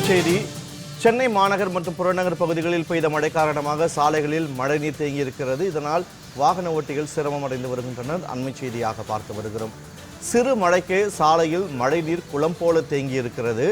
செய்தி. சென்னை மாநகர் மற்றும் புறநகர் பகுதிகளில் பெய்த மழை காரணமாக சாலைகளில் மழைநீர் தேங்கியிருக்கிறது. இதனால் வாகன ஓட்டிகள் சிரமம் அடைந்து வருகின்றனர். அண்மை செய்தியாக பார்த்து வருகிறோம். சிறு மழைக்கே சாலையில் மழைநீர் குளம் போல தேங்கியிருக்கிறது.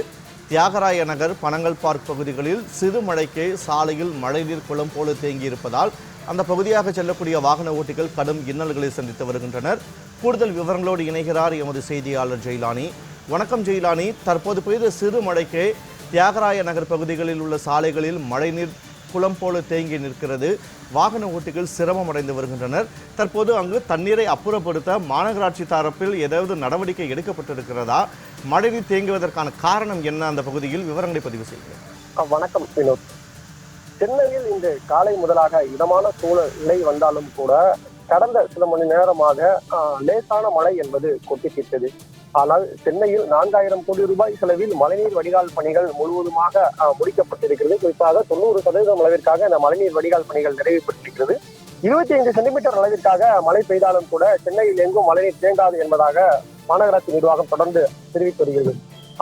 தியாகராய நகர், பனங்கல் பார்க் பகுதிகளில் சிறு மழைக்கே சாலையில் மழைநீர் குளம் போல தேங்கியிருப்பதால் அந்த பகுதியாக செல்லக்கூடிய வாகன ஓட்டிகள் கடும் இன்னல்களை சந்தித்து வருகின்றனர். கூடுதல் விவரங்களோடு இணைகிறார் எமது செய்தியாளர் ஜெயிலானி. வணக்கம் ஜெயிலானி. தற்போது பெய்த சிறு மழைக்கே தியாகராய நகர் பகுதிகளில் உள்ள சாலைகளில் மழைநீர் குளம் போல தேங்கி நிற்கிறது. வாகன ஓட்டிகள் சிரமம் அடைந்து வருகின்றனர். தற்போது அங்கு தண்ணீரை அப்புறப்படுத்த மாநகராட்சி தரப்பில் ஏதாவது நடவடிக்கை எடுக்கப்பட்டிருக்கிறதா? மழைநீர் தேங்குவதற்கான காரணம் என்ன? அந்த பகுதியில் விவரங்களை பதிவு செய்கிறேன். வணக்கம் வினோத். சென்னையில் இன்று காலை முதலாக இதமான சூழ்நிலை வந்தாலும் கூட கடந்த சில மணி நேரமாக லேசான மழை என்பது கொட்டி தீர்த்தது. ஆனால் சென்னையில் 4000 கோடி ரூபாய் செலவில் மழைநீர் வடிகால் பணிகள் முழுவதுமாக முடிக்கப்பட்டிருக்கிறது. குறிப்பாக 90% அளவிற்காக இந்த மழைநீர் வடிகால் பணிகள் நிறைவேற்றப்பட்டிருக்கிறது. 25 சென்டிமீட்டர் அளவிற்காக மழை பெய்தாலும் கூட சென்னையில் எங்கும் மழைநீர் தேங்காது என்பதாக மாநகராட்சி நிர்வாகம் தொடர்ந்து தெரிவித்து வருகிறது.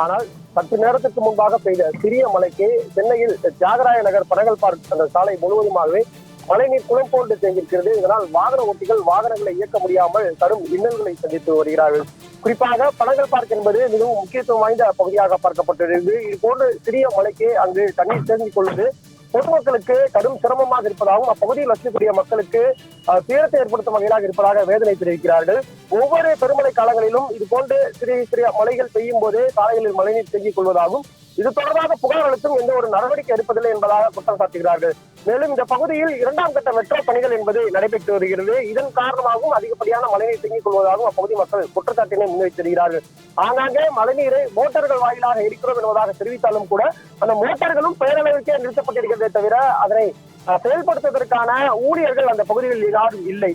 ஆனால் சற்று நேரத்துக்கு முன்பாக பெய்த சிறிய மழைக்கு சென்னையில் தியாகராய நகர், பனங்கல் பார்க் அந்த சாலை முழுவதுமாகவே மழைநீர் குளம் போன்று தேங்கியிருக்கிறது. இதனால் வாகன ஓட்டிகள் வாகனங்களை இயக்க முடியாமல் கடும் இன்னல்களை சந்தித்து வருகிறார்கள். குறிப்பாக பனங்கல் பார்க் என்பது மிகவும் முக்கியத்துவம் வாய்ந்த பகுதியாக பார்க்கப்பட்டிருக்கிறது. இது போன்று சிறிய மழைக்கு அங்கு தண்ணீர் தேங்கிக் கொள்வது பொதுமக்களுக்கு கடும் சிரமமாக இருப்பதாகவும் அப்பகுதியில் வசிக்கக்கூடிய மக்களுக்கு துயரத்தை ஏற்படுத்தும் வகையிலாக இருப்பதாக வேதனை தெரிவிக்கிறார்கள். ஒவ்வொரு பெருமழை காலங்களிலும் இது போன்று சிறிய மழைகள் பெய்யும் போது சாலைகளில் மழைநீர் தேங்கிக் கொள்வதாகவும் இது தொடர்பாக புகார் அளித்தும் எந்த ஒரு நடவடிக்கை எடுப்பதில்லை என்பதாக குற்றம் சாட்டுகிறார்கள். மேலும் இந்த பகுதியில் 2ஆம் கட்ட மெட்ரோ பணிகள் என்பது நடைபெற்று வருகிறது. இதன் காரணமாகவும் அதிகப்படியான மழைநீர் தேங்கிக் கொள்வதாகவும் அப்பகுதி மக்கள் குற்றச்சாட்டினை முன்வைத்திருக்கிறார்கள். ஆங்காங்கே மழைநீரை மோட்டார்கள் வாயிலாக இருக்கிறோம் என்பதாக தெரிவித்தாலும் கூட அந்த மோட்டார்களும் பெயரளவிற்கே நிறுத்தப்பட்டிருக்கிறதே தவிர அதனை செயல்படுத்துவதற்கான ஊழியர்கள் அந்த பகுதிகளில் யாரும் இல்லை.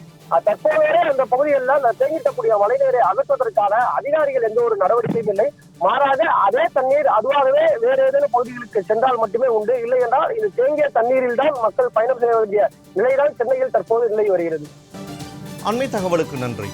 தற்போதைய அந்த பகுதிகளில் அந்த தேங்கிட்டக்கூடிய மழைநீரை அகற்றுவதற்கான அதிகாரிகள் எந்த ஒரு நடவடிக்கையும் இல்லை. மாறாக அதே தண்ணீர் அதுவாகவே வேறு ஏதேனும் பகுதிகளுக்கு சென்றால் மட்டுமே உண்டு. இல்லை என்றால் இது தேங்கிய தண்ணீரில் தான் மக்கள் பயணம் செய்ய வேண்டிய நிலைதான் சென்னையில் தற்போது நிலை வருகிறது. அண்மை தகவலுக்கு நன்றி.